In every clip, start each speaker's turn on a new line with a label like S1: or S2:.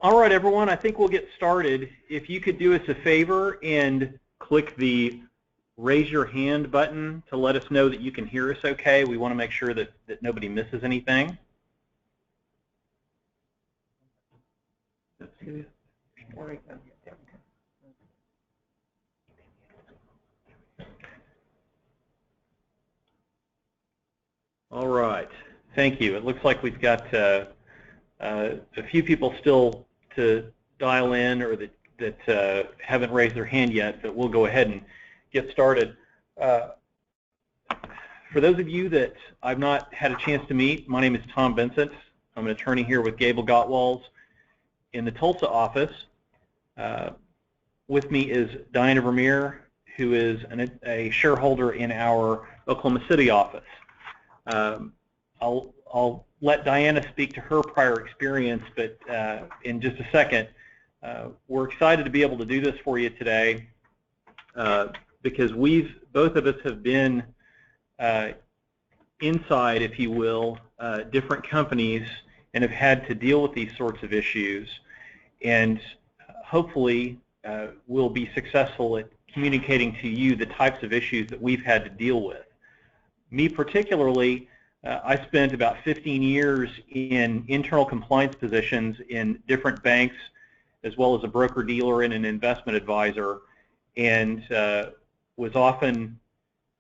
S1: All right, everyone, I think we'll get started. If you could do us a favor and click the raise your hand button to let us know that you can hear us okay. We want to make sure that nobody misses anything. All right, thank you. It looks like we've got a few people still to dial in or that haven't raised their hand yet, but we'll go ahead and get started. For those of you that I've not had a chance to meet, my name is Tom Vincent. I'm an attorney here with Gable Gottwalls in the Tulsa office. With me is Diana Vermeire, who is a shareholder in our Oklahoma City office. I'll let Diana speak to her prior experience, but in just a second. We're excited to be able to do this for you today because both of us have been inside, if you will, different companies and have had to deal with these sorts of issues, and hopefully we'll be successful at communicating to you the types of issues that we've had to deal with. Me particularly, I spent about 15 years in internal compliance positions in different banks, as well as a broker-dealer and an investment advisor, and was often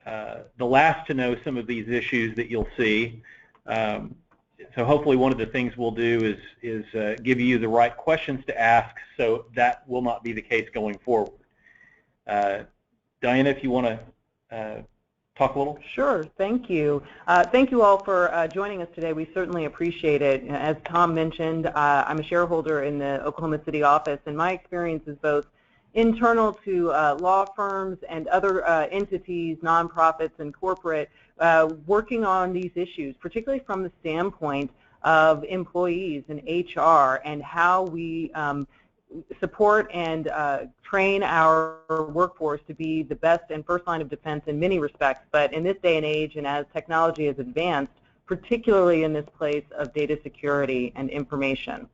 S1: the last to know some of these issues that you'll see. So hopefully one of the things we'll do is give you the right questions to ask, so that will not be the case going forward. Diana, if you want to talk a little?
S2: Sure, thank you. Thank you all for joining us today. We certainly appreciate it. As Tom mentioned, I'm a shareholder in the Oklahoma City office, and my experience is both internal to law firms and other entities, nonprofits and corporate, working on these issues, particularly from the standpoint of employees and HR and how we support and train our workforce to be the best and first line of defense in many respects, but in this day and age and as technology has advanced, particularly in this place of data security and information.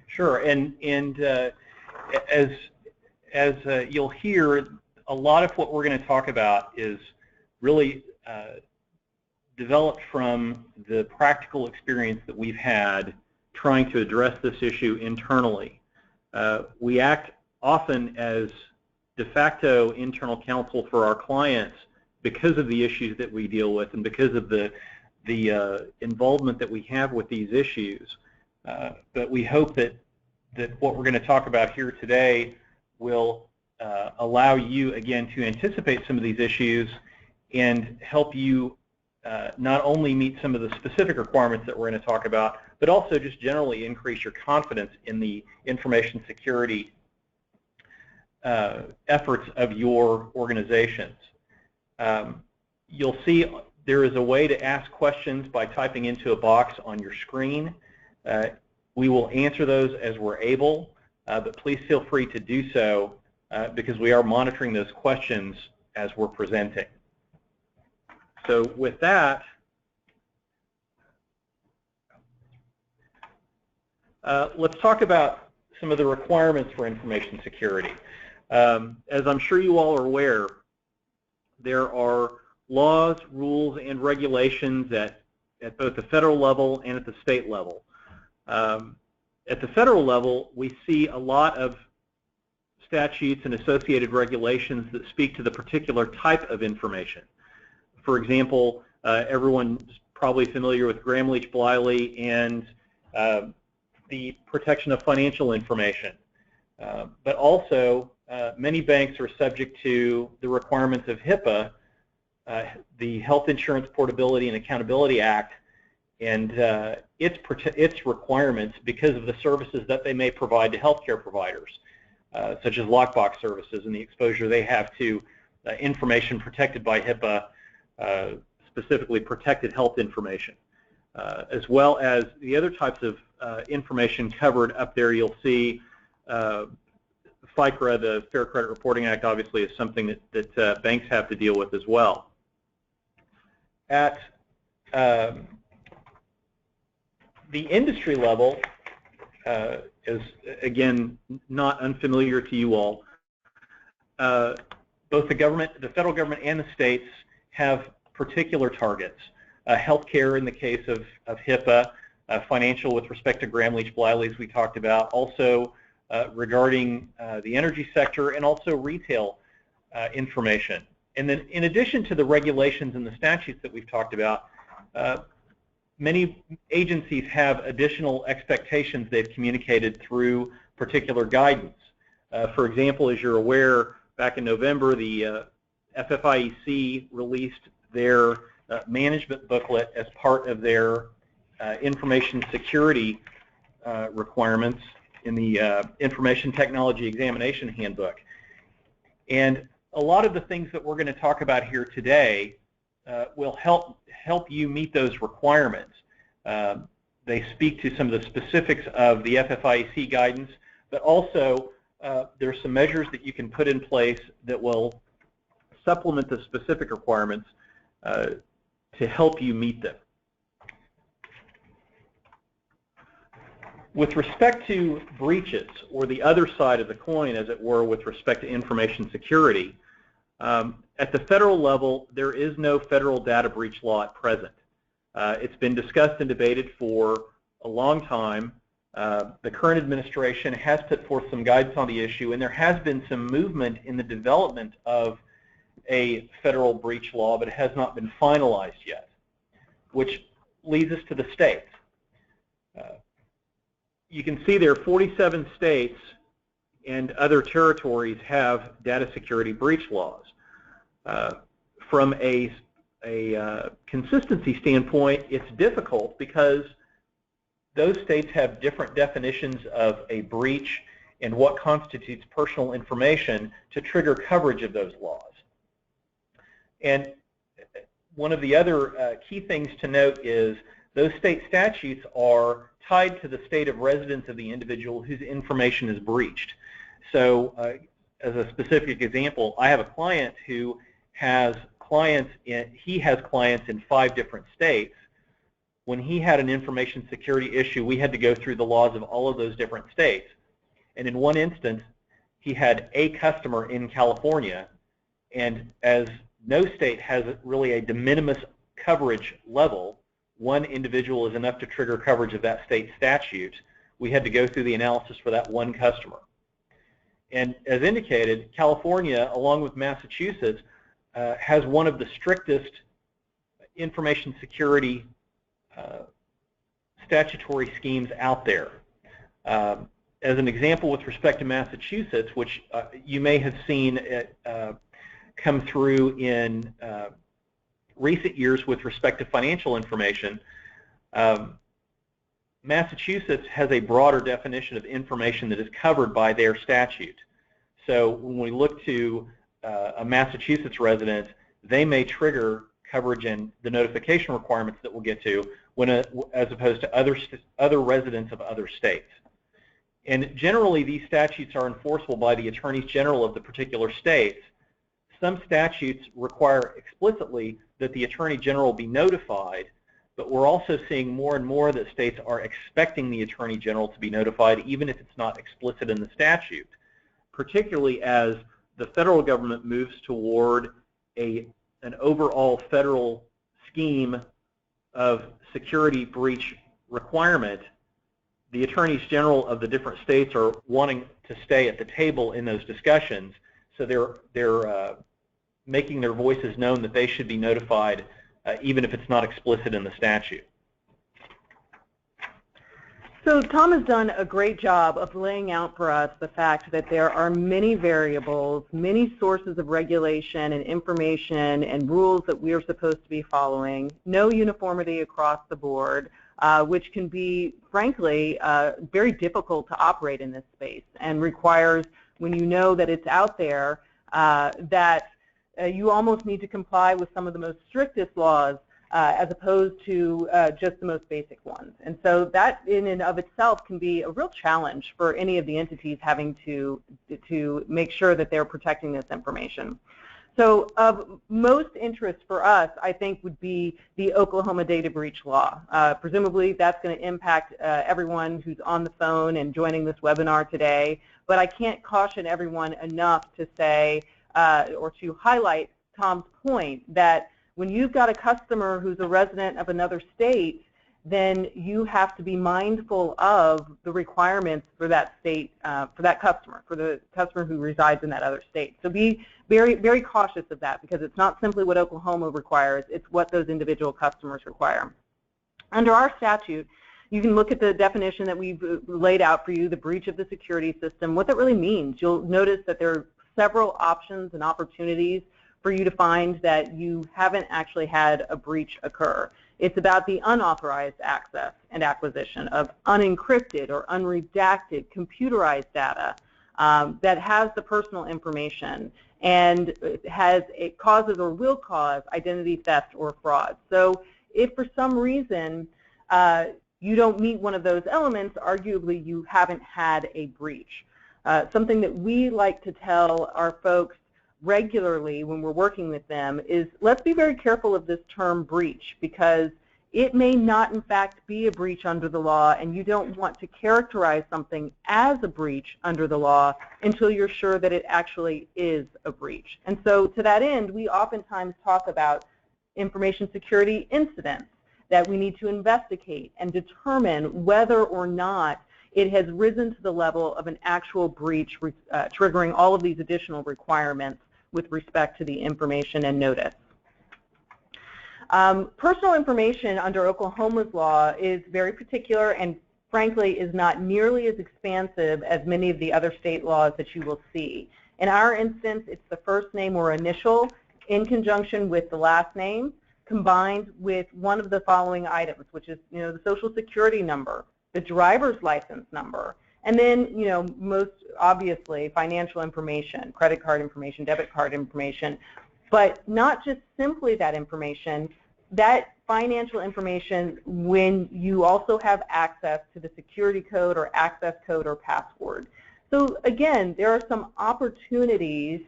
S1: Sure, and as you'll hear, a lot of what we're going to talk about is really developed from the practical experience that we've had trying to address this issue internally. We act often as de facto internal counsel for our clients because of the issues that we deal with and because of the involvement that we have with these issues. But we hope that what we're going to talk about here today will allow you, again, to anticipate some of these issues and help you not only meet some of the specific requirements that we're going to talk about, but also just generally increase your confidence in the information security efforts of your organizations. You'll see there is a way to ask questions by typing into a box on your screen. We will answer those as we're able, but please feel free to do so because we are monitoring those questions as we're presenting. So with that, let's talk about some of the requirements for information security. As I'm sure you all are aware, there are laws, rules, and regulations at both the federal level and at the state level. At the federal level, we see a lot of statutes and associated regulations that speak to the particular type of information. For example, everyone's probably familiar with Gramm-Leach-Bliley and the protection of financial information. But also, many banks are subject to the requirements of HIPAA, the Health Insurance Portability and Accountability Act, and its requirements because of the services that they may provide to healthcare providers, such as lockbox services and the exposure they have to information protected by HIPAA, specifically protected health information, as well as the other types of information covered up there. You'll see FICRA, the Fair Credit Reporting Act, obviously is something that banks have to deal with as well. At the industry level, is, again, not unfamiliar to you all. Both the federal government and the states have particular targets. Healthcare in the case of HIPAA, financial with respect to Gramm-Leach-Bliley, as we talked about, also regarding the energy sector, and also retail information. And then in addition to the regulations and the statutes that we've talked about, many agencies have additional expectations they've communicated through particular guidance. For example, as you're aware, back in November, the FFIEC released their management booklet as part of their information security requirements in the Information Technology Examination Handbook. And a lot of the things that we're going to talk about here today will help you meet those requirements. They speak to some of the specifics of the FFIEC guidance, but also there's some measures that you can put in place that will supplement the specific requirements to help you meet them. With respect to breaches, or the other side of the coin, as it were, with respect to information security, at the federal level, there is no federal data breach law at present. It's been discussed and debated for a long time. The current administration has put forth some guidance on the issue, and there has been some movement in the development of a federal breach law, but it has not been finalized yet, which leads us to the states. You can see there 47 states and other territories have data security breach laws. From a consistency standpoint, it's difficult because those states have different definitions of a breach and what constitutes personal information to trigger coverage of those laws. And one of the other key things to note is those state statutes are tied to the state of residence of the individual whose information is breached. So as a specific example, I have a client who has clients in 5 different states. When he had an information security issue, we had to go through the laws of all of those different states. And in one instance, he had a customer in California, and as no state has really a de minimis coverage level, one individual is enough to trigger coverage of that state statute. We had to go through the analysis for that one customer. And as indicated, California, along with Massachusetts, has one of the strictest information security statutory schemes out there. As an example, with respect to Massachusetts, which you may have seen it come through in recent years with respect to financial information, Massachusetts has a broader definition of information that is covered by their statute. So when we look to a Massachusetts resident, they may trigger coverage and the notification requirements that we'll get to, as opposed to other residents of other states. And generally, these statutes are enforceable by the attorneys general of the particular states. Some statutes require explicitly that the attorney general be notified, but we're also seeing more and more that states are expecting the attorney general to be notified, even if it's not explicit in the statute, particularly as the federal government moves toward an overall federal scheme of security breach requirement. The attorneys general of the different states are wanting to stay at the table in those discussions, so they're making their voices known that they should be notified even if it's not explicit in the statute.
S2: So Tom has done a great job of laying out for us the fact that there are many variables, many sources of regulation and information and rules that we are supposed to be following, no uniformity across the board, which can be, frankly, very difficult to operate in this space and requires, when you know that it's out there, that you almost need to comply with some of the most strictest laws as opposed to just the most basic ones. And so that in and of itself can be a real challenge for any of the entities having to make sure that they're protecting this information. So of most interest for us, I think, would be the Oklahoma data breach law. Presumably that's going to impact everyone who's on the phone and joining this webinar today, but I can't caution everyone enough to say or to highlight Tom's point that when you've got a customer who's a resident of another state, then you have to be mindful of the requirements for that state, for that customer, for the customer who resides in that other state. So be very, very cautious of that, because it's not simply what Oklahoma requires, it's what those individual customers require. Under our statute, you can look at the definition that we've laid out for you, the breach of the security system, what that really means. You'll notice that there are several options and opportunities for you to find that you haven't actually had a breach occur. It's about the unauthorized access and acquisition of unencrypted or unredacted computerized data that has the personal information and it causes or will cause identity theft or fraud. So if for some reason you don't meet one of those elements, arguably you haven't had a breach. Something that we like to tell our folks regularly when we're working with them is, let's be very careful of this term breach, because it may not in fact be a breach under the law, and you don't want to characterize something as a breach under the law until you're sure that it actually is a breach. And so to that end, we oftentimes talk about information security incidents that we need to investigate and determine whether or not it has risen to the level of an actual breach triggering all of these additional requirements with respect to the information and notice. Personal information under Oklahoma's law is very particular and frankly is not nearly as expansive as many of the other state laws that you will see. In our instance, it's the first name or initial in conjunction with the last name combined with one of the following items, which is, the Social Security number, the driver's license number, and then, most obviously, financial information, credit card information, debit card information, but not just simply that information, that financial information when you also have access to the security code or access code or password. So again, there are some opportunities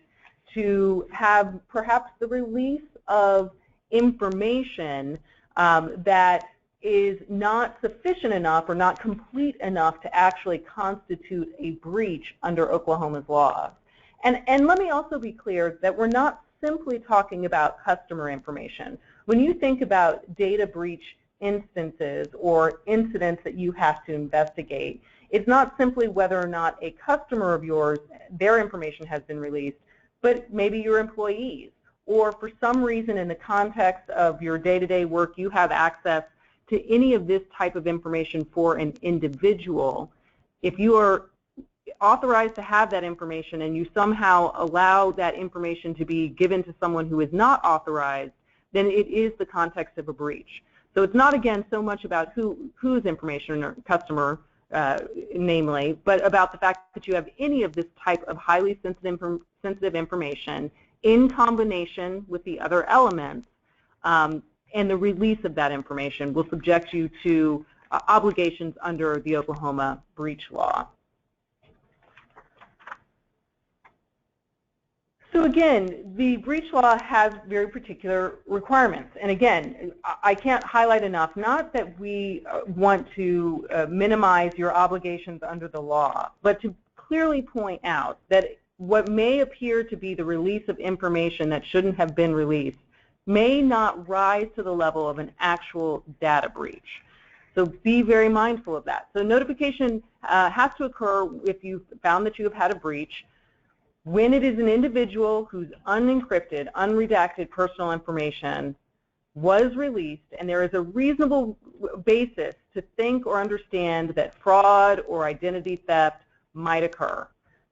S2: to have perhaps the release of information that is not sufficient enough or not complete enough to actually constitute a breach under Oklahoma's laws. And let me also be clear that we're not simply talking about customer information. When you think about data breach instances or incidents that you have to investigate, it's not simply whether or not a customer of yours, their information has been released, but maybe your employees, or for some reason in the context of your day-to-day work you have access to any of this type of information for an individual. If you are authorized to have that information and you somehow allow that information to be given to someone who is not authorized, then it is the context of a breach. So it's not, again, so much about whose information or customer, namely, but about the fact that you have any of this type of highly sensitive information in combination with the other elements, and the release of that information will subject you to obligations under the Oklahoma breach law. So again, the breach law has very particular requirements. And again, I can't highlight enough, not that we want to minimize your obligations under the law, but to clearly point out that what may appear to be the release of information that shouldn't have been released may not rise to the level of an actual data breach. So be very mindful of that. So notification has to occur if you found that you have had a breach when it is an individual whose unencrypted, unredacted personal information was released and there is a reasonable basis to think or understand that fraud or identity theft might occur.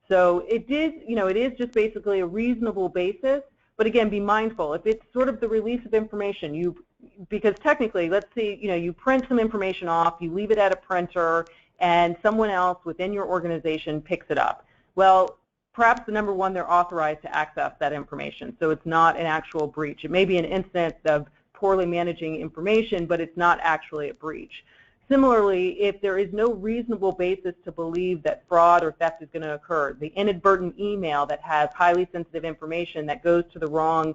S2: So it is just basically a reasonable basis. But again, be mindful. If it's sort of the release of information, because technically, let's see, you print some information off, you leave it at a printer, and someone else within your organization picks it up. Well, perhaps the number one, they're authorized to access that information, so it's not an actual breach. It may be an instance of poorly managing information, but it's not actually a breach. Similarly, if there is no reasonable basis to believe that fraud or theft is going to occur, the inadvertent email that has highly sensitive information that goes to the wrong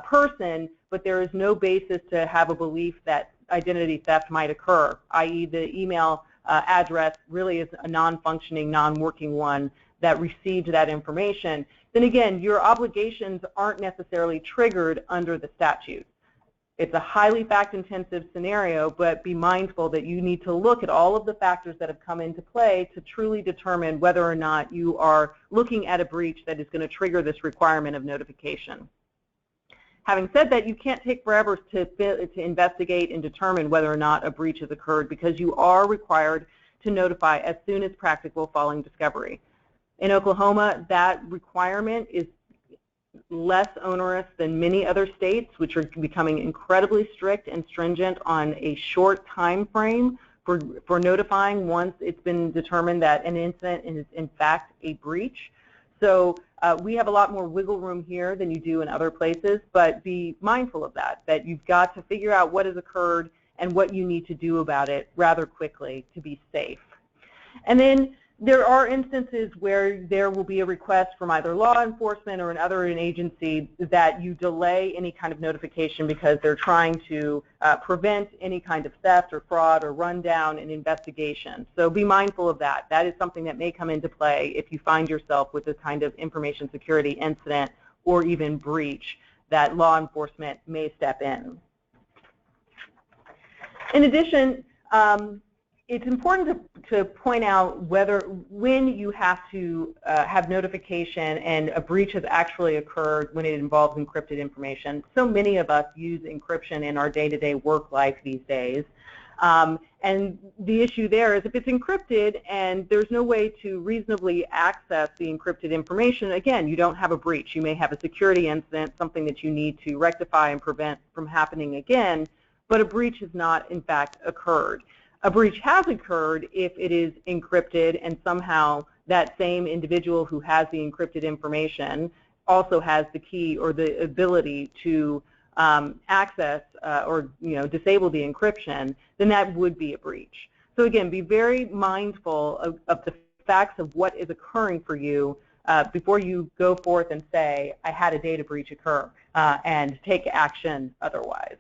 S2: person, but there is no basis to have a belief that identity theft might occur, i.e. the email address really is a non-functioning, non-working one that received that information, then again, your obligations aren't necessarily triggered under the statute. It's a highly fact-intensive scenario, but be mindful that you need to look at all of the factors that have come into play to truly determine whether or not you are looking at a breach that is going to trigger this requirement of notification. Having said that, you can't take forever to investigate and determine whether or not a breach has occurred, because you are required to notify as soon as practical following discovery. In Oklahoma, that requirement is less onerous than many other states, which are becoming incredibly strict and stringent on a short time frame for notifying once it's been determined that an incident is in fact a breach. So we have a lot more wiggle room here than you do in other places, but be mindful of that you've got to figure out what has occurred and what you need to do about it rather quickly to be safe. And then there are instances where there will be a request from either law enforcement or another agency that you delay any kind of notification because they're trying to prevent any kind of theft or fraud or run down an investigation. So be mindful of that. That is something that may come into play if you find yourself with this kind of information security incident or even breach that law enforcement may step in. In addition, it's important to point out when you have to have notification and a breach has actually occurred when it involves encrypted information. So many of us use encryption in our day-to-day work life these days. And the issue there is if it's encrypted and there's no way to reasonably access the encrypted information, again, you don't have a breach. You may have a security incident, something that you need to rectify and prevent from happening again, but a breach has not, in fact, occurred. A breach has occurred if it is encrypted and somehow that same individual who has the encrypted information also has the key or the ability to access or disable the encryption, then that would be a breach. So again, be very mindful of the facts of what is occurring for you before you go forth and say, I had a data breach occur, and take action otherwise.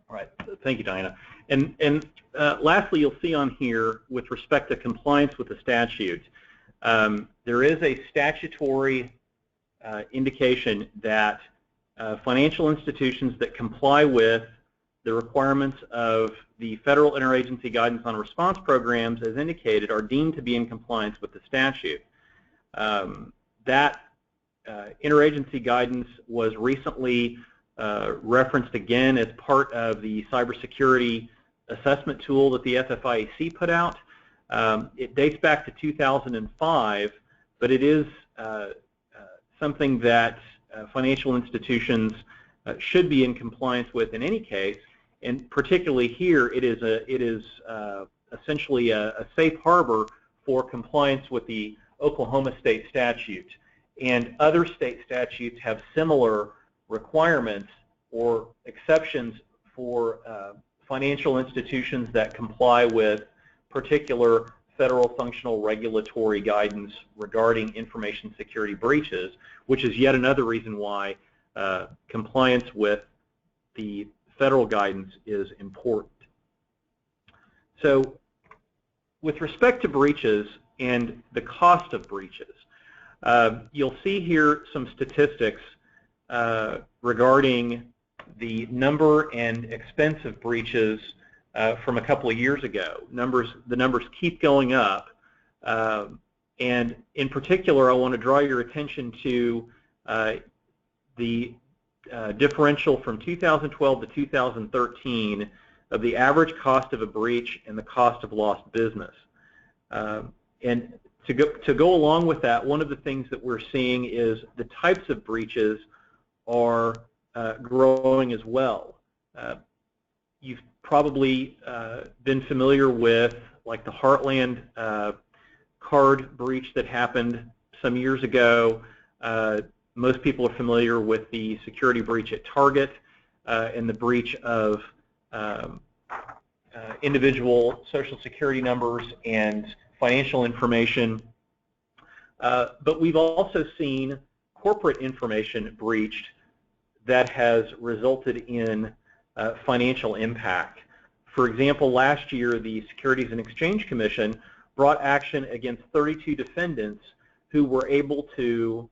S1: All right. Thank you, Diana. And lastly, you'll see on here, with respect to compliance with the statute, there is a statutory indication that financial institutions that comply with the requirements of the Federal Interagency Guidance on Response Programs, as indicated, are deemed to be in compliance with the statute. That interagency guidance was recently referenced again as part of the cybersecurity assessment tool that the FFIEC put out. It dates back to 2005, but it is something that financial institutions should be in compliance with in any case, and particularly here, it is essentially a safe harbor for compliance with the Oklahoma state statute. And other state statutes have similar requirements or exceptions for financial institutions that comply with particular federal functional regulatory guidance regarding information security breaches, which is yet another reason why compliance with the federal guidance is important. So with respect to breaches and the cost of breaches, you'll see here some statistics regarding the number and expense of breaches from a couple of years ago. The numbers keep going up, and in particular, I want to draw your attention to the differential from 2012 to 2013 of the average cost of a breach and the cost of lost business. And to go along with that, one of the things that we're seeing is the types of breaches are growing as well. You've probably been familiar with like the Heartland card breach that happened some years ago. Most people are familiar with the security breach at Target and the breach of individual social security numbers and financial information. But we've also seen corporate information breached that has resulted in financial impact. For example, last year the Securities and Exchange Commission brought action against 32 defendants who were able to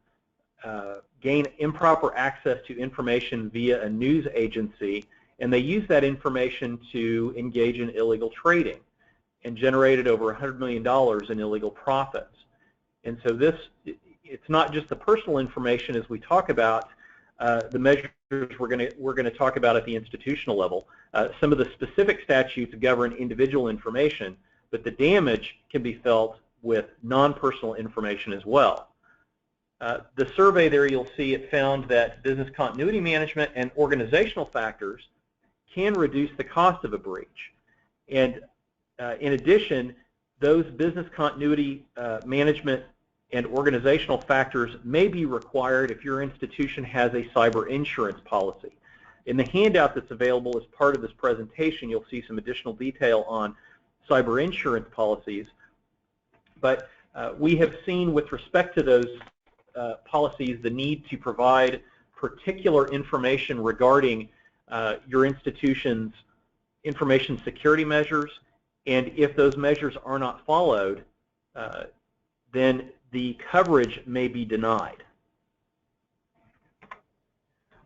S1: gain improper access to information via a news agency, and they used that information to engage in illegal trading and generated over $100 million in illegal profits. And so it's not just the personal information as we talk about the measures we're going to talk about at the institutional level. Some of the specific statutes govern individual information, but the damage can be felt with non-personal information as well. The survey there, you'll see it found that business continuity management and organizational factors can reduce the cost of a breach. And in addition, those business continuity management and organizational factors may be required if your institution has a cyber insurance policy. In the handout that's available as part of this presentation, you'll see some additional detail on cyber insurance policies. But we have seen with respect to those policies the need to provide particular information regarding your institution's information security measures, and if those measures are not followed, then the coverage may be denied.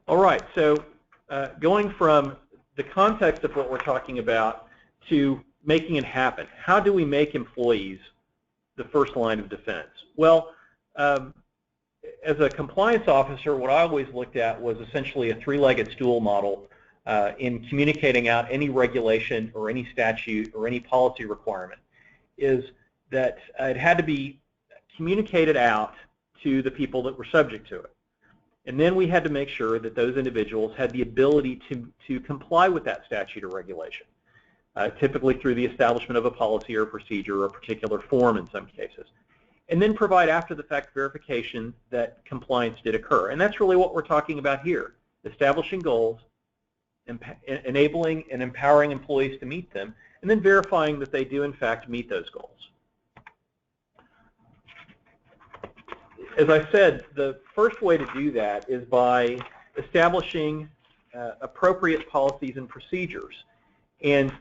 S1: All right, so going from the context of what we're talking about to making it happen, how do we make employees the first line of defense? Well, as a compliance officer, what I always looked at was essentially a three-legged stool model in communicating out any regulation or any statute or any policy requirement, is that it had to be communicated out to the people that were subject to it. And then we had to make sure that those individuals had the ability to comply with that statute or regulation, typically through the establishment of a policy or a procedure or a particular form in some cases. And then provide after-the-fact verification that compliance did occur. And that's really what we're talking about here, establishing goals, enabling and empowering employees to meet them, and then verifying that they do in fact meet those goals. As I said, the first way to do that is by establishing appropriate policies and procedures. And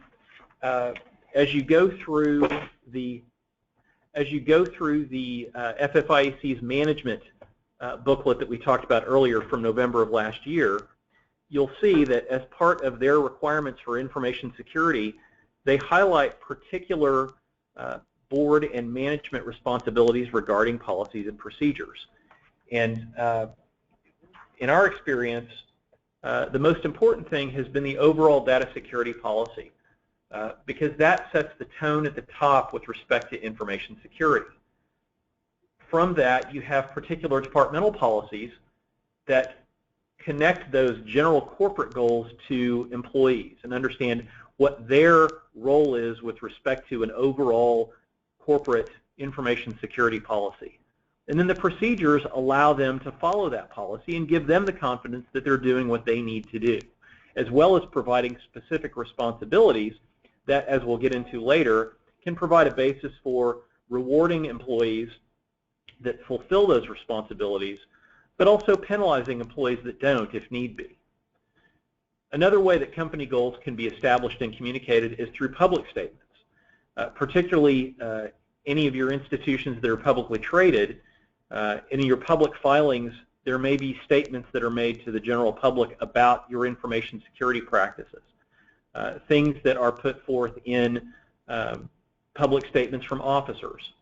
S1: as you go through the FFIEC's management booklet that we talked about earlier from November of last year, you'll see that as part of their requirements for information security, they highlight particular board and management responsibilities regarding policies and procedures. And in our experience, the most important thing has been the overall data security policy, because that sets the tone at the top with respect to information security. From that, you have particular departmental policies that connect those general corporate goals to employees and understand what their role is with respect to an overall corporate information security policy. And then the procedures allow them to follow that policy and give them the confidence that they're doing what they need to do, as well as providing specific responsibilities that, as we'll get into later, can provide a basis for rewarding employees that fulfill those responsibilities, but also penalizing employees that don't if need be. Another way that company goals can be established and communicated is through public statements. Particularly any of your institutions that are publicly traded, in your public filings, there may be statements that are made to the general public about your information security practices. Things that are put forth in public statements from officers.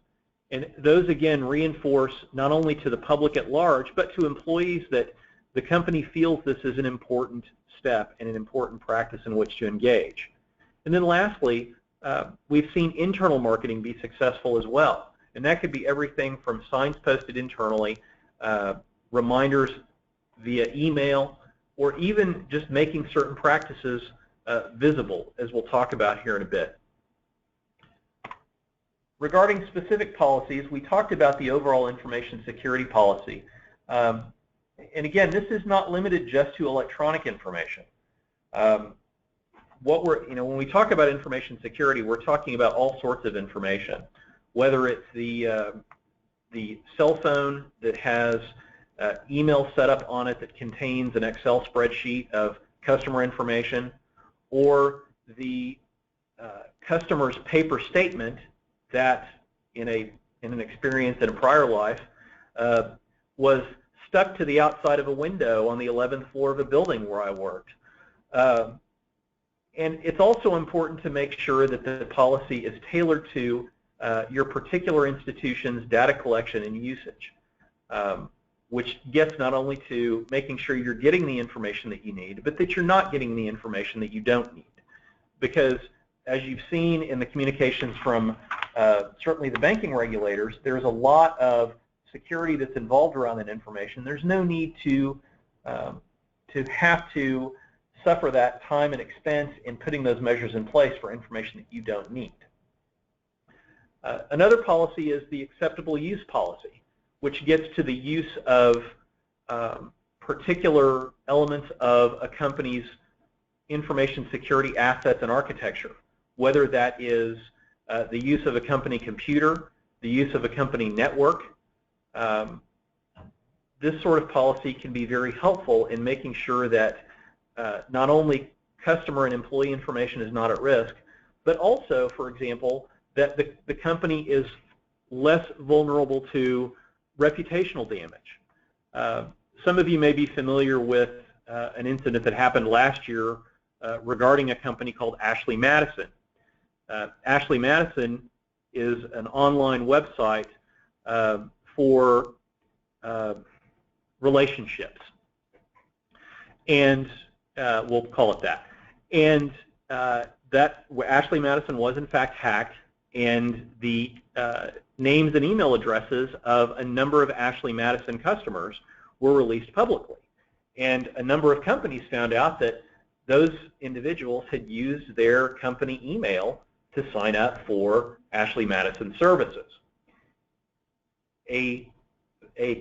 S1: And those, again, reinforce not only to the public at large, but to employees that the company feels this is an important step and an important practice in which to engage. And then lastly, we've seen internal marketing be successful as well. And that could be everything from signs posted internally, reminders via email, or even just making certain practices visible, as we'll talk about here in a bit. Regarding specific policies, we talked about the overall information security policy. And again, this is not limited just to electronic information. when we talk about information security, we're talking about all sorts of information, whether it's the cell phone that has email set up on it that contains an Excel spreadsheet of customer information, or the customer's paper statement that, in an experience in a prior life, was stuck to the outside of a window on the 11th floor of a building where I worked. And it's also important to make sure that the policy is tailored to your particular institution's data collection and usage, which gets not only to making sure you're getting the information that you need, but that you're not getting the information that you don't need. Because as you've seen in the communications from certainly the banking regulators, there's a lot of security that's involved around that information. There's no need to have to suffer that time and expense in putting those measures in place for information that you don't need. Another policy is the acceptable use policy, which gets to the use of particular elements of a company's information security assets and architecture, whether that is the use of a company computer, the use of a company network. This sort of policy can be very helpful in making sure that not only customer and employee information is not at risk, but also, for example, that the company is less vulnerable to reputational damage. Some of you may be familiar with an incident that happened last year regarding a company called Ashley Madison. Ashley Madison is an online website for relationships, and we'll call it that. And that Ashley Madison was in fact hacked, and the names and email addresses of a number of Ashley Madison customers were released publicly. And a number of companies found out that those individuals had used their company email to sign up for Ashley Madison services. A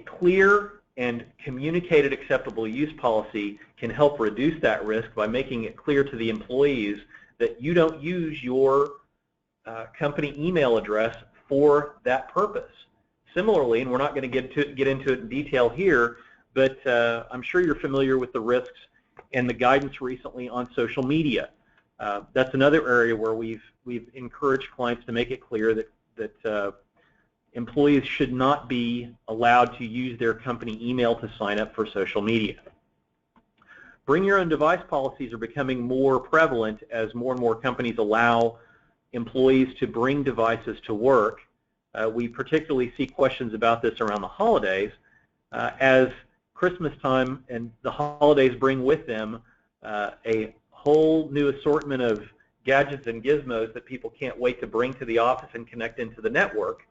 S1: clear and communicated acceptable use policy can help reduce that risk by making it clear to the employees that you don't use your company email address for that purpose. Similarly, and we're not going to get into it in detail here, but I'm sure you're familiar with the risks and the guidance recently on social media. That's another area where we've encouraged clients to make it clear that employees should not be allowed to use their company email to sign up for social media. Bring your own device policies are becoming more prevalent as more and more companies allow employees to bring devices to work. We particularly see questions about this around the holidays, as Christmas time and the holidays bring with them a whole new assortment of gadgets and gizmos that people can't wait to bring to the office and connect into the network.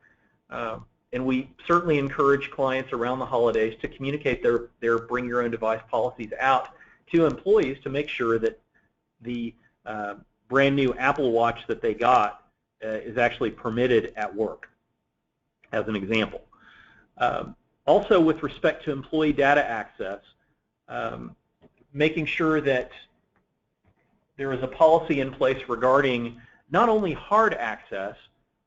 S1: And we certainly encourage clients around the holidays to communicate their bring your own device policies out to employees to make sure that the brand new Apple Watch that they got is actually permitted at work, as an example. Also, with respect to employee data access, making sure that there is a policy in place regarding not only hard access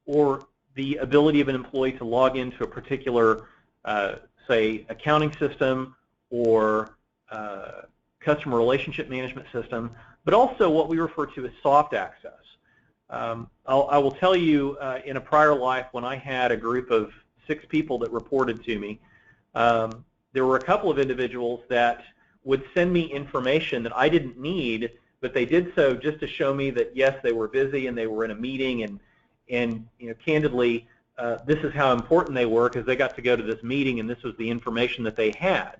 S1: or the ability of an employee to log into a particular, say, accounting system or customer relationship management system, but also what we refer to as soft access. I will tell you, in a prior life, when I had a group of 6 people that reported to me, there were a couple of individuals that would send me information that I didn't need, but they did so just to show me that, yes, they were busy and they were in a meeting, and you know, candidly, this is how important they were, because they got to go to this meeting and this was the information that they had.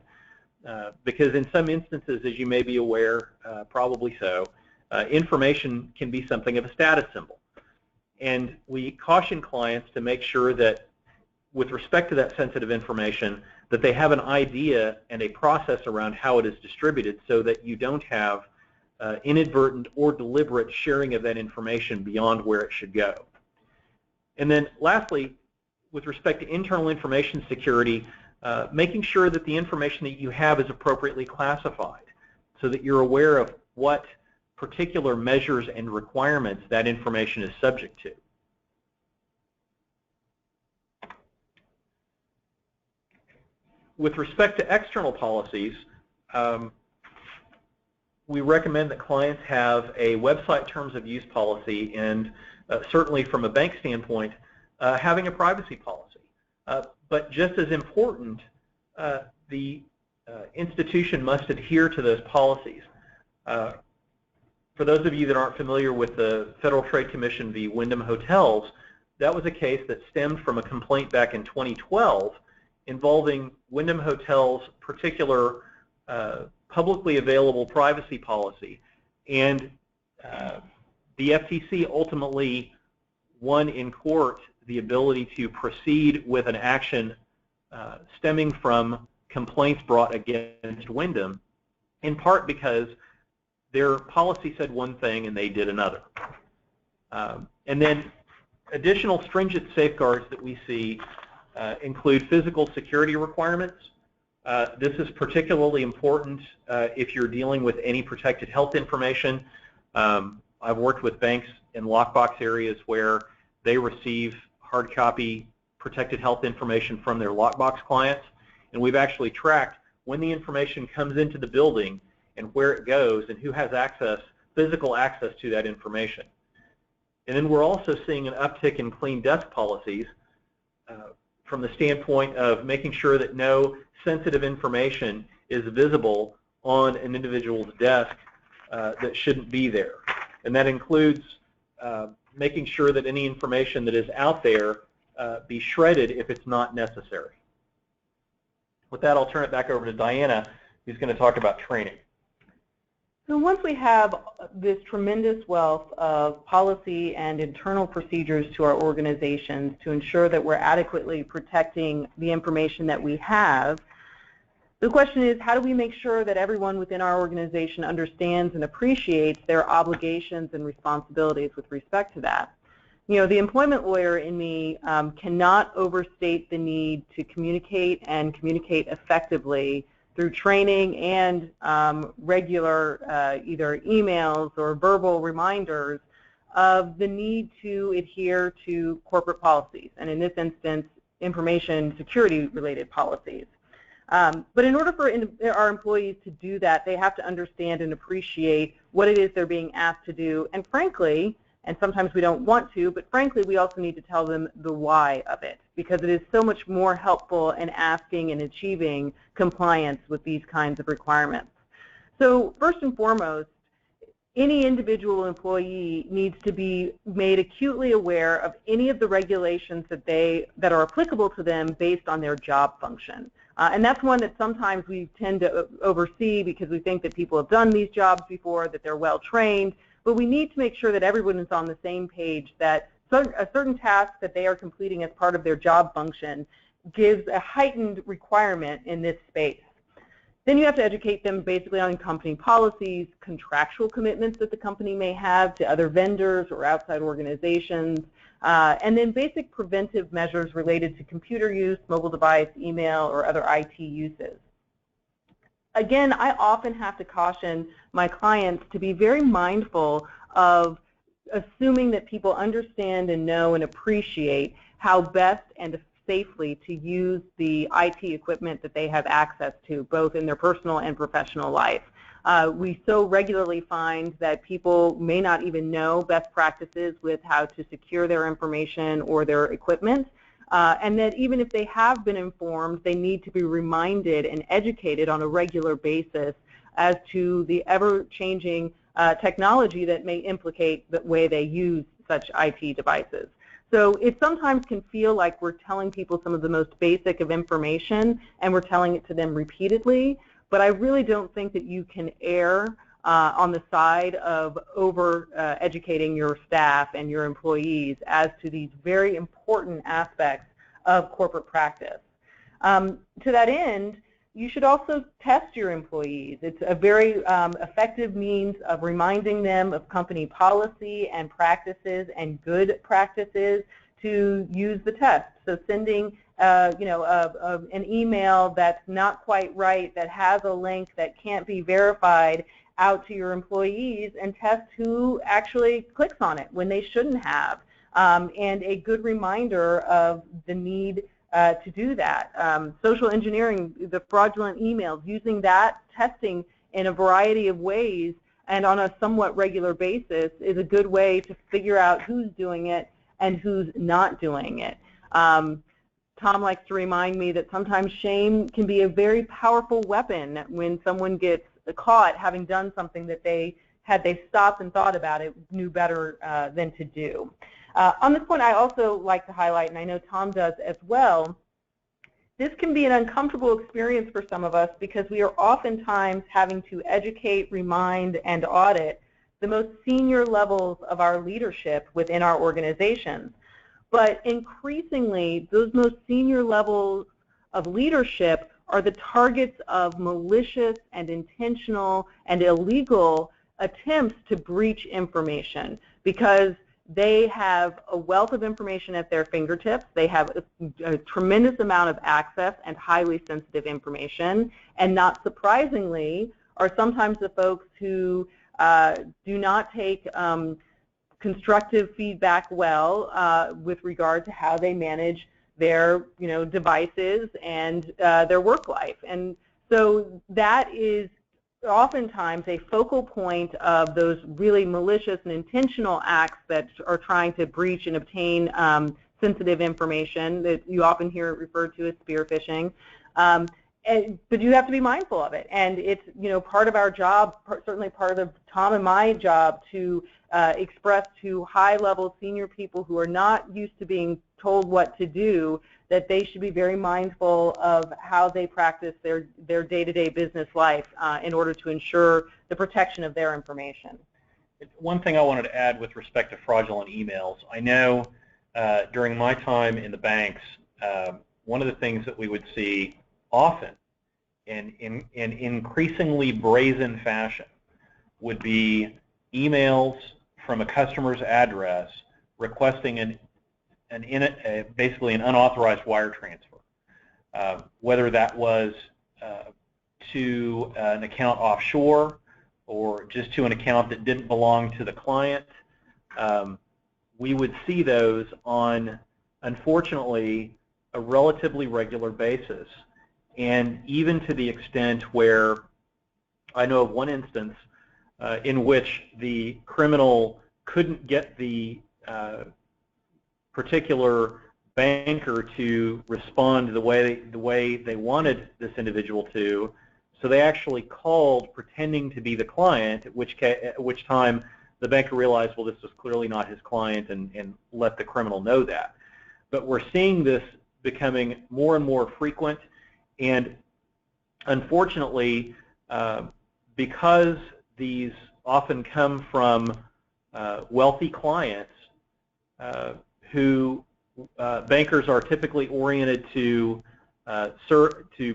S1: Because in some instances, as you may be aware, probably so, information can be something of a status symbol. And we caution clients to make sure that, with respect to that sensitive information, that they have an idea and a process around how it is distributed, so that you don't have inadvertent or deliberate sharing of that information beyond where it should go. And then lastly, with respect to internal information security, making sure that the information that you have is appropriately classified, so that you're aware of what particular measures and requirements that information is subject to. With respect to external policies, we recommend that clients have a website terms of use policy, and certainly from a bank standpoint, having a privacy policy. But just as important, the institution must adhere to those policies. For those of you that aren't familiar with the Federal Trade Commission v. Wyndham Hotels, that was a case that stemmed from a complaint back in 2012 involving Wyndham Hotels' particular publicly available privacy policy. And the FTC ultimately won in court the ability to proceed with an action stemming from complaints brought against Wyndham, in part because their policy said one thing and they did another. And then additional stringent safeguards that we see include physical security requirements. This is particularly important if you're dealing with any protected health information. I've worked with banks in lockbox areas where they receive hard copy protected health information from their lockbox clients, and we've actually tracked when the information comes into the building and where it goes and who has access, physical access to that information. And then we're also seeing an uptick in clean desk policies from the standpoint of making sure that no sensitive information is visible on an individual's desk that shouldn't be there. And that includes making sure that any information that is out there be shredded if it's not necessary. With that, I'll turn it back over to Diana, who's going to talk about training.
S2: So once we have this tremendous wealth of policy and internal procedures to our organizations to ensure that we're adequately protecting the information that we have, the question is, how do we make sure that everyone within our organization understands and appreciates their obligations and responsibilities with respect to that? You know, the employment lawyer in me cannot overstate the need to communicate and communicate effectively through training and regular either emails or verbal reminders of the need to adhere to corporate policies, and in this instance, information security related policies. But in order for our employees to do that, they have to understand and appreciate what it is they're being asked to do, and frankly, and sometimes we don't want to, but frankly we also need to tell them the why of it, because it is so much more helpful in asking and achieving compliance with these kinds of requirements. So first and foremost, any individual employee needs to be made acutely aware of any of the regulations that are applicable to them based on their job function. And that's one that sometimes we tend to oversee because we think that people have done these jobs before, that they're well trained, but we need to make sure that everyone is on the same page, that a certain task that they are completing as part of their job function gives a heightened requirement in this space. Then you have to educate them basically on company policies, contractual commitments that the company may have to other vendors or outside organizations, and then basic preventive measures related to computer use, mobile device, email, or other IT uses. Again, I often have to caution my clients to be very mindful of assuming that people understand and know and appreciate how best and safely to use the IT equipment that they have access to, both in their personal and professional life. We so regularly find that people may not even know best practices with how to secure their information or their equipment, and that even if they have been informed, they need to be reminded and educated on a regular basis as to the ever-changing technology that may implicate the way they use such IT devices. So it sometimes can feel like we're telling people some of the most basic of information and we're telling it to them repeatedly, but I really don't think that you can err on the side of over-educating your staff and your employees as to these very important aspects of corporate practice. To that end, you should also test your employees. It's a very effective means of reminding them of company policy and practices and good practices to use the test. So sending an email that's not quite right, that has a link that can't be verified, out to your employees and test who actually clicks on it when they shouldn't have, and a good reminder of the need to do that. Social engineering, the fraudulent emails, using that testing in a variety of ways and on a somewhat regular basis is a good way to figure out who's doing it and who's not doing it. Tom likes to remind me that sometimes shame can be a very powerful weapon when someone gets caught having done something that they, had they stopped and thought about it, knew better than to do. On this point, I also like to highlight, and I know Tom does as well, this can be an uncomfortable experience for some of us because we are oftentimes having to educate, remind, and audit the most senior levels of our leadership within our organizations. But increasingly, those most senior levels of leadership are the targets of malicious and intentional and illegal attempts to breach information because they have a wealth of information at their fingertips. They have a tremendous amount of access and highly sensitive information, and not surprisingly are sometimes the folks who do not take constructive feedback well with regard to how they manage their devices and their work life. And so that is oftentimes a focal point of those really malicious and intentional acts that are trying to breach and obtain sensitive information that you often hear referred to as spear phishing. But you have to be mindful of it, and it's part of our job, certainly part of Tom and my job, to express to high-level senior people who are not used to being told what to do that they should be very mindful of how they practice their day-to-day business life in order to ensure the protection of their information.
S1: One thing I wanted to add with respect to fraudulent emails, I know during my time in the banks, one of the things that we would see often in increasingly brazen fashion would be emails from a customer's address requesting basically an unauthorized wire transfer, whether that was to an account offshore or just to an account that didn't belong to the client. We would see those on, unfortunately, a relatively regular basis, and even to the extent where I know of one instance in which the criminal couldn't get the particular banker to respond the way they wanted this individual to, so they actually called pretending to be the client, at which time the banker realized, well, this was clearly not his client, and let the criminal know that. But we're seeing this becoming more and more frequent, and unfortunately, because these often come from wealthy clients who bankers are typically oriented to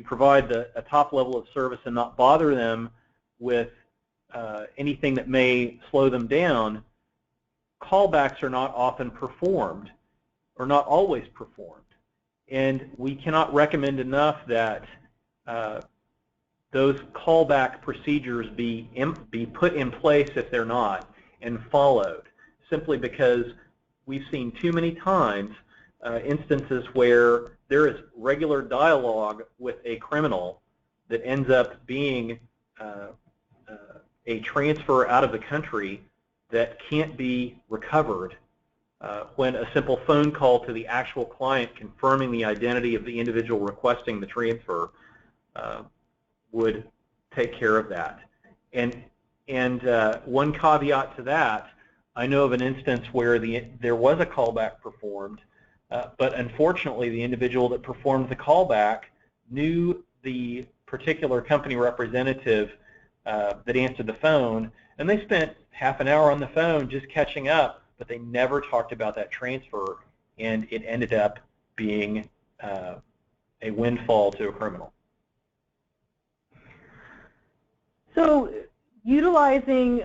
S1: provide a top level of service and not bother them with anything that may slow them down, callbacks are not often performed, or not always performed. And we cannot recommend enough that those callback procedures be put in place if they're not, and followed, simply because we've seen too many times instances where there is regular dialogue with a criminal that ends up being a transfer out of the country that can't be recovered when a simple phone call to the actual client confirming the identity of the individual requesting the transfer would take care of that. And one caveat to that, I know of an instance where there was a callback performed, but unfortunately the individual that performed the callback knew the particular company representative that answered the phone, and they spent half an hour on the phone just catching up, but they never talked about that transfer, and it ended up being a windfall to a criminal. So utilizing,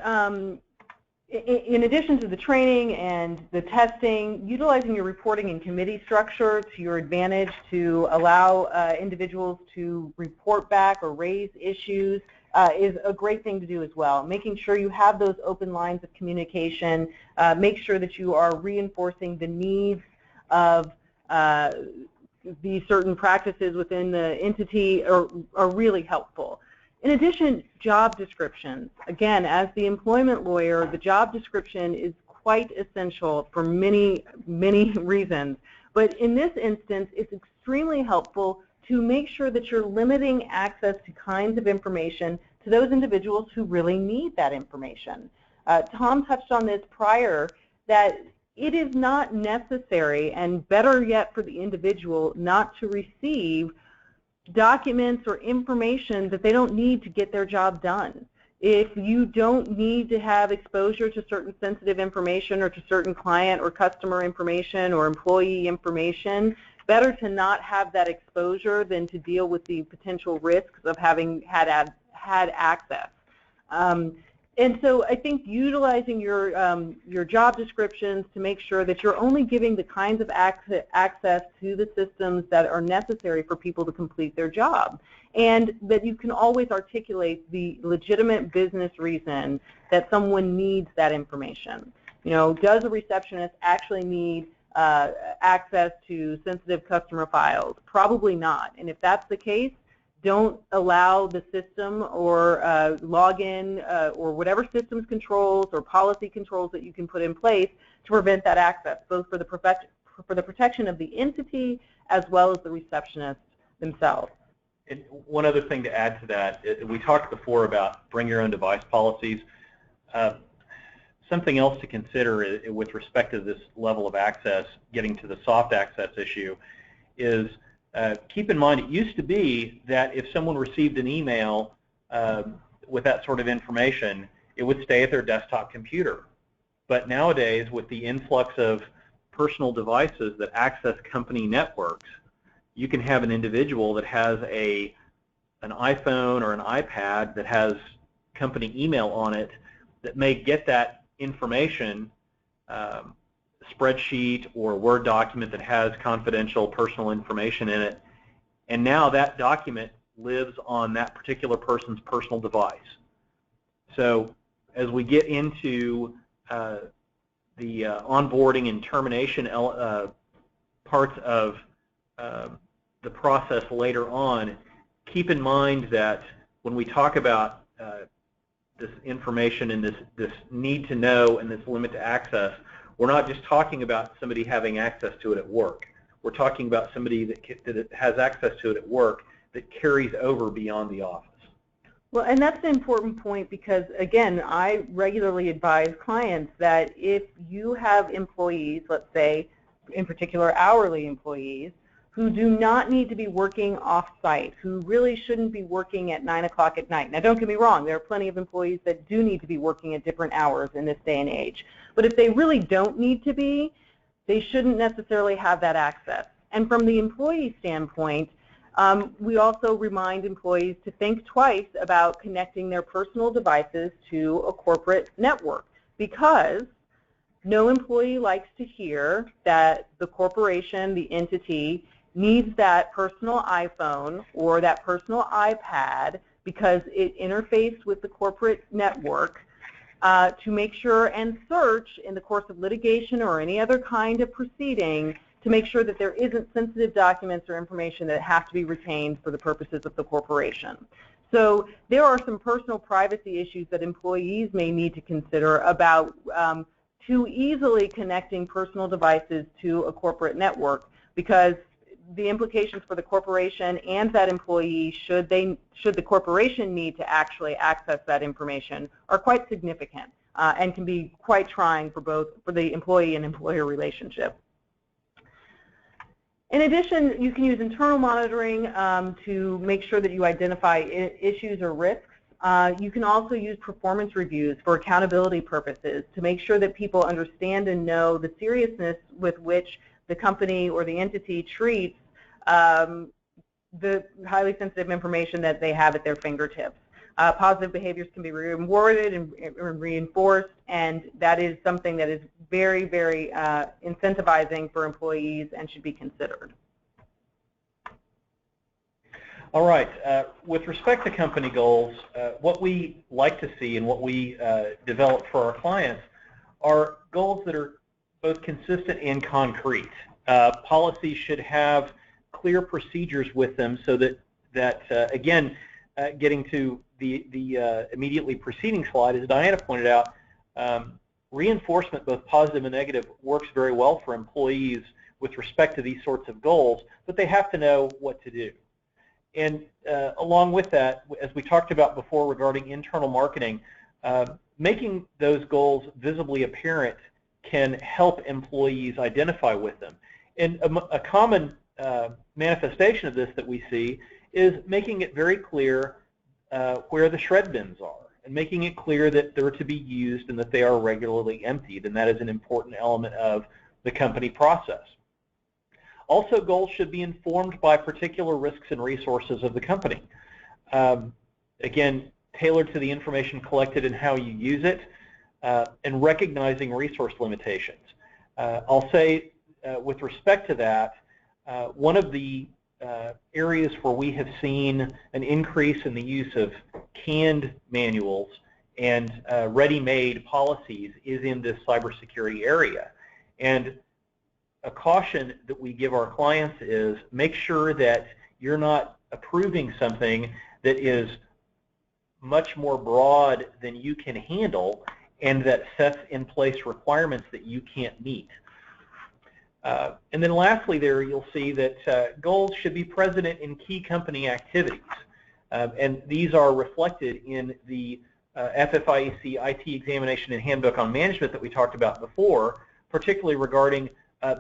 S1: in addition to the training and the testing, utilizing your reporting and committee structure to your advantage to allow individuals to report back or raise issues
S2: is a great thing to do as well. Making sure you have those open lines of communication, make sure that you are reinforcing the needs of the certain practices within the entity are really helpful. In addition, job descriptions. Again, as the employment lawyer, the job description is quite essential for many, many reasons. But in this instance, it's extremely helpful to make sure that you're limiting access to kinds of information to those individuals who really need that information. Tom touched on this prior, that it is not necessary, and better yet for the individual, not to receive documents or information that they don't need to get their job done. If you don't need to have exposure to certain sensitive information or to certain client or customer information or employee information, better to not have that exposure than to deal with the potential risks of having had access. And so I think utilizing your job descriptions to make sure that you're only giving the kinds of access to the systems that are necessary for people to complete their job, and that you can always articulate the legitimate business reason that someone needs that information. You know, does a receptionist actually need access to sensitive customer files? Probably not. And if that's the case, don't allow the system or login or whatever systems controls or policy controls that you can put in place to prevent that access, both for the protection of the entity as well as the receptionists themselves.
S1: And one other thing to add to that, we talked before about bring your own device policies. Something else to consider with respect to this level of access, getting to the soft access issue, is keep in mind, it used to be that if someone received an email with that sort of information, it would stay at their desktop computer. But nowadays, with the influx of personal devices that access company networks, you can have an individual that has an iPhone or an iPad that has company email on it that may get that information, spreadsheet or Word document that has confidential personal information in it, and now that document lives on that particular person's personal device. So as we get into the onboarding and termination parts of the process later on, keep in mind that when we talk about this information and this need to know and this limit to access, we're not just talking about somebody having access to it at work. We're talking about somebody that has access to it at work that carries over beyond the office.
S2: Well, and that's an important point because, again, I regularly advise clients that if you have employees, let's say, in particular hourly employees, who do not need to be working off-site, who really shouldn't be working at 9 o'clock at night. Now, don't get me wrong, there are plenty of employees that do need to be working at different hours in this day and age. But if they really don't need to be, they shouldn't necessarily have that access. And from the employee standpoint, we also remind employees to think twice about connecting their personal devices to a corporate network, because no employee likes to hear that the corporation, the entity, needs that personal iPhone or that personal iPad because it interfaced with the corporate network to make sure and search in the course of litigation or any other kind of proceeding to make sure that there isn't sensitive documents or information that have to be retained for the purposes of the corporation. So there are some personal privacy issues that employees may need to consider about too easily connecting personal devices to a corporate network, because the implications for the corporation and that employee, should the corporation need to actually access that information, are quite significant and can be quite trying for the employee and employer relationship. In addition, you can use internal monitoring to make sure that you identify issues or risks. You can also use performance reviews for accountability purposes to make sure that people understand and know the seriousness with which the company or the entity treats the highly sensitive information that they have at their fingertips. Positive behaviors can be rewarded and reinforced, and that is something that is very, very incentivizing for employees and should be considered.
S1: All right. With respect to company goals, what we like to see and what we develop for our clients are goals that are both consistent and concrete. Policies should have clear procedures with them so that again, getting to the immediately preceding slide, as Diana pointed out, reinforcement, both positive and negative, works very well for employees with respect to these sorts of goals, but they have to know what to do. And along with that, as we talked about before regarding internal marketing, making those goals visibly apparent can help employees identify with them. And a common manifestation of this that we see is making it very clear where the shred bins are, and making it clear that they're to be used and that they are regularly emptied, and that is an important element of the company process. Also, goals should be informed by particular risks and resources of the company. Again, tailored to the information collected and how you use it, and recognizing resource limitations. I'll say, with respect to that, one of the areas where we have seen an increase in the use of canned manuals and ready-made policies is in this cybersecurity area. And a caution that we give our clients is make sure that you're not approving something that is much more broad than you can handle and that sets in place requirements that you can't meet. And then lastly there, you'll see that goals should be present in key company activities. And these are reflected in the FFIEC IT Examination and Handbook on Management that we talked about before, particularly regarding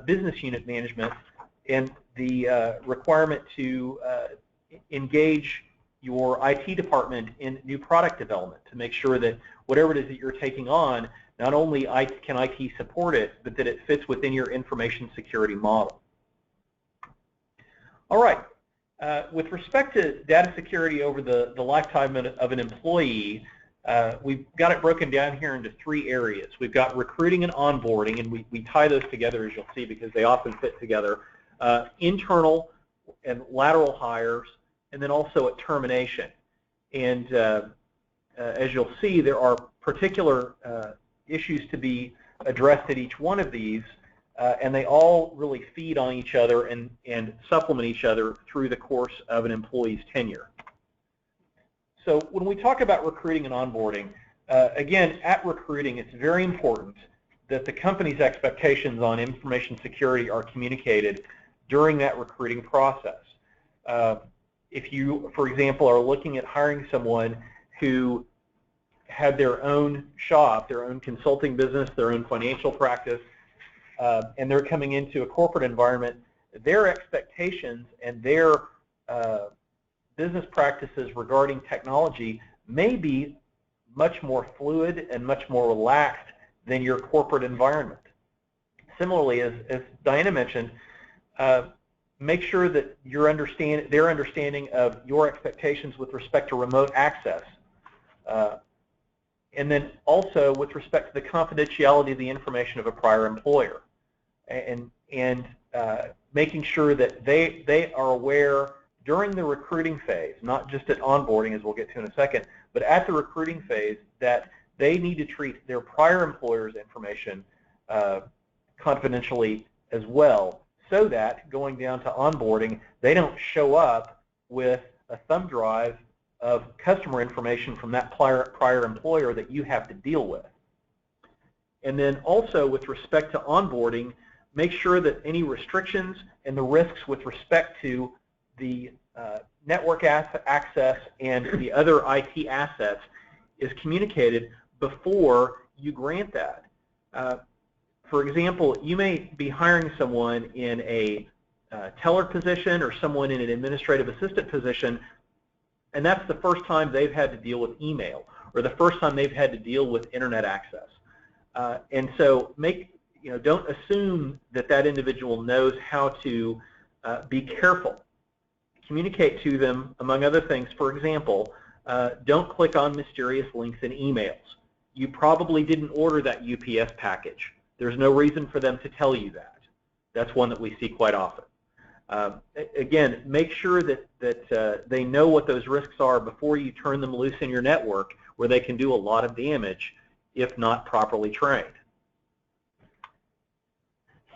S1: business unit management and the requirement to engage your IT department in new product development to make sure that whatever it is that you're taking on, not only can IT support it, but that it fits within your information security model. All right. With respect to data security over the lifetime of an employee, we've got it broken down here into 3 areas. We've got recruiting and onboarding, and we tie those together, as you'll see, because they often fit together. Internal and lateral hires, and then also at termination. And as you'll see, there are particular issues to be addressed at each one of these, and they all really feed on each other and supplement each other through the course of an employee's tenure. So when we talk about recruiting and onboarding, again, at recruiting, it's very important that the company's expectations on information security are communicated during that recruiting process. If you, for example, are looking at hiring someone who had their own shop, their own consulting business, their own financial practice, and they're coming into a corporate environment, their expectations and their business practices regarding technology may be much more fluid and much more relaxed than your corporate environment. Similarly, as Diana mentioned, make sure that their understanding of your expectations with respect to remote access, and then also with respect to the confidentiality of the information of a prior employer, and making sure that they are aware during the recruiting phase, not just at onboarding, as we'll get to in a second, but at the recruiting phase, that they need to treat their prior employer's information confidentially as well, so that going down to onboarding, they don't show up with a thumb drive of customer information from that prior employer that you have to deal with. And then also with respect to onboarding, make sure that any restrictions and the risks with respect to the network access and the other IT assets is communicated before you grant that. For example, you may be hiring someone in a teller position or someone in an administrative assistant position, and that's the first time they've had to deal with email or the first time they've had to deal with internet access. And so don't assume that that individual knows how to be careful. Communicate to them, among other things. For example, don't click on mysterious links in emails. You probably didn't order that UPS package. There's no reason for them to tell you that. That's one that we see quite often. Again, make sure that they know what those risks are before you turn them loose in your network, where they can do a lot of damage if not properly trained.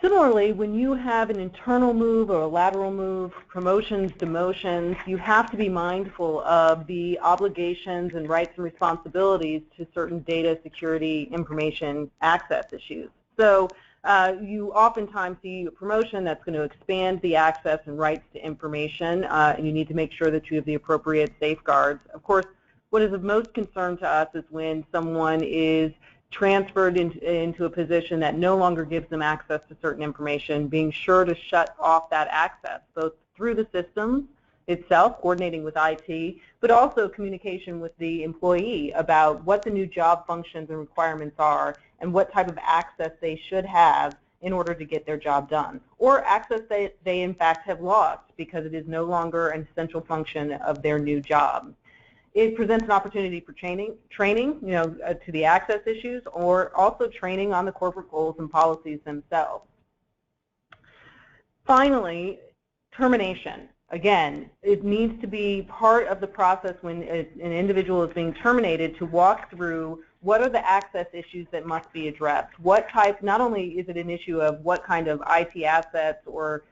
S2: Similarly, when you have an internal move or a lateral move, promotions, demotions, you have to be mindful of the obligations and rights and responsibilities to certain data security information access issues. So you oftentimes see a promotion that's going to expand the access and rights to information, and you need to make sure that you have the appropriate safeguards. Of course, what is of most concern to us is when someone is transferred into a position that no longer gives them access to certain information, being sure to shut off that access, both through the system itself, coordinating with IT, but also communication with the employee about what the new job functions and requirements are and what type of access they should have in order to get their job done, or access they in fact have lost because it is no longer an essential function of their new job. It presents an opportunity for training, to the access issues, or also training on the corporate goals and policies themselves. Finally, termination. Again, it needs to be part of the process when an individual is being terminated to walk through what are the access issues that must be addressed. What type, not only is it an issue of what kind of IT assets or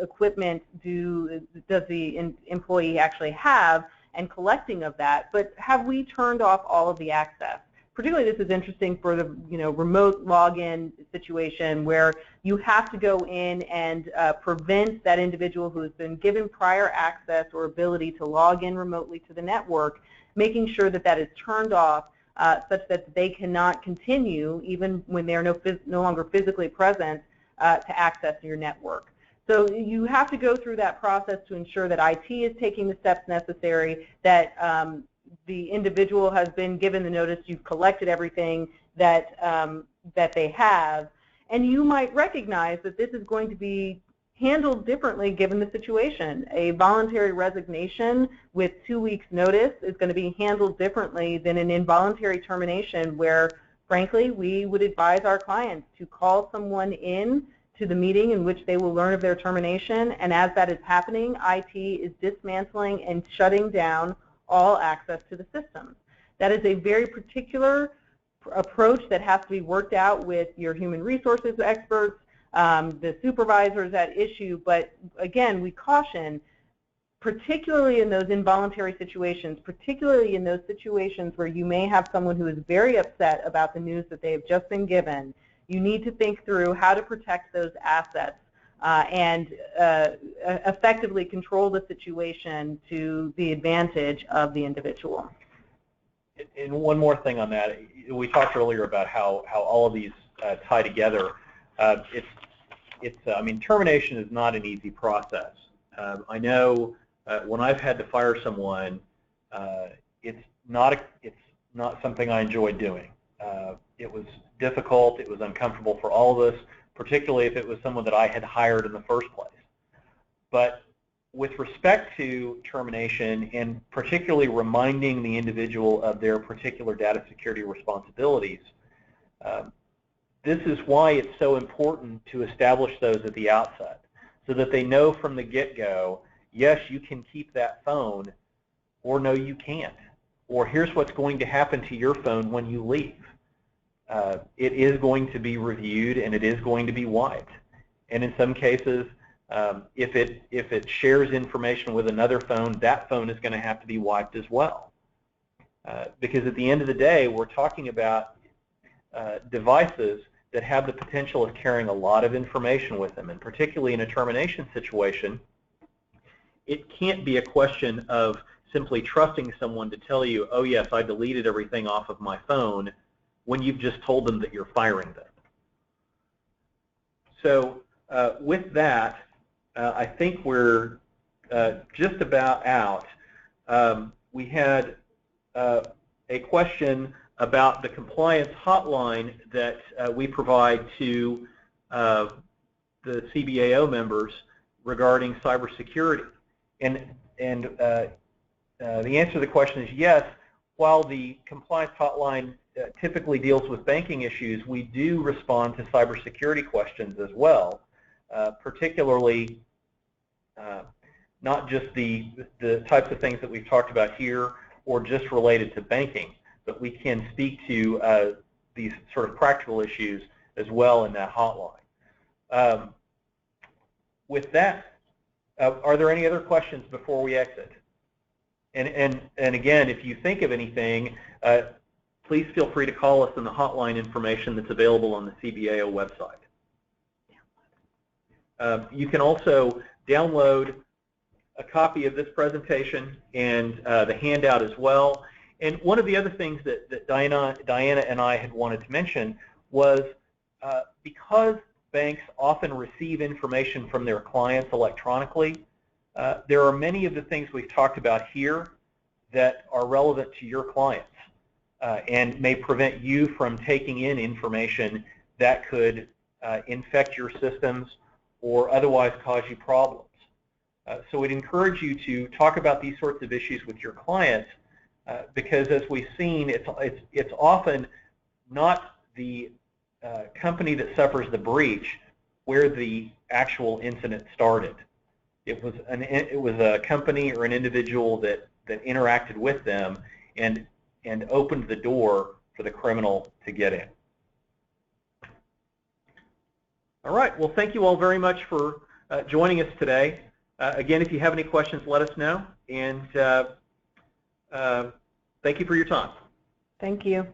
S2: equipment does the employee actually have, and collecting of that, but have we turned off all of the access? Particularly, this is interesting for the remote login situation where you have to go in and prevent that individual who has been given prior access or ability to log in remotely to the network, making sure that that is turned off such that they cannot continue, even when they're no longer physically present, to access your network. So you have to go through that process to ensure that IT is taking the steps necessary, that the individual has been given the notice, you've collected everything that, that they have, and you might recognize that this is going to be handled differently given the situation. A voluntary resignation with 2 weeks' notice is going to be handled differently than an involuntary termination where, frankly, we would advise our clients to call someone in to the meeting in which they will learn of their termination, and as that is happening, IT is dismantling and shutting down all access to the system. That is a very particular approach that has to be worked out with your human resources experts, the supervisors at issue, but again, we caution, particularly in those involuntary situations, particularly in those situations where you may have someone who is very upset about the news that they have just been given, you need to think through how to protect those assets and effectively control the situation to the advantage of the individual.
S1: And one more thing on that, we talked earlier about how all of these tie together. I mean, termination is not an easy process. I know when I've had to fire someone, it's not something I enjoy doing. It was difficult, it was uncomfortable for all of us, particularly if it was someone that I had hired in the first place. But with respect to termination, and particularly reminding the individual of their particular data security responsibilities, this is why it's so important to establish those at the outset, so that they know from the get-go, yes, you can keep that phone, or no, you can't. Or here's what's going to happen to your phone when you leave. It is going to be reviewed and it is going to be wiped. And in some cases, if it shares information with another phone, that phone is going to have to be wiped as well. Because at the end of the day, we're talking about devices that have the potential of carrying a lot of information with them. And particularly in a termination situation, it can't be a question of simply trusting someone to tell you, oh yes, I deleted everything off of my phone, when you've just told them that you're firing them. So with that, I think we're just about out. We had a question about the compliance hotline that we provide to the CBAO members regarding cybersecurity. And the answer to the question is yes, while the compliance hotline typically deals with banking issues, we do respond to cybersecurity questions as well, particularly not just the types of things that we've talked about here or just related to banking, but we can speak to these sort of practical issues as well in that hotline. With that, are there any other questions before we exit? And again, if you think of anything, please feel free to call us on the hotline information that's available on the CBAO website. You can also download a copy of this presentation and the handout as well. And one of the other things that Diana and I had wanted to mention was because banks often receive information from their clients electronically, there are many of the things we've talked about here that are relevant to your clients and may prevent you from taking in information that could infect your systems or otherwise cause you problems. So we'd encourage you to talk about these sorts of issues with your clients because, as we've seen, it's often not the company that suffers the breach where the actual incident started. It was a company or an individual that interacted with them and opened the door for the criminal to get in. All right. Well, thank you all very much for joining us today. Again, if you have any questions, let us know. And thank you for your time.
S2: Thank you.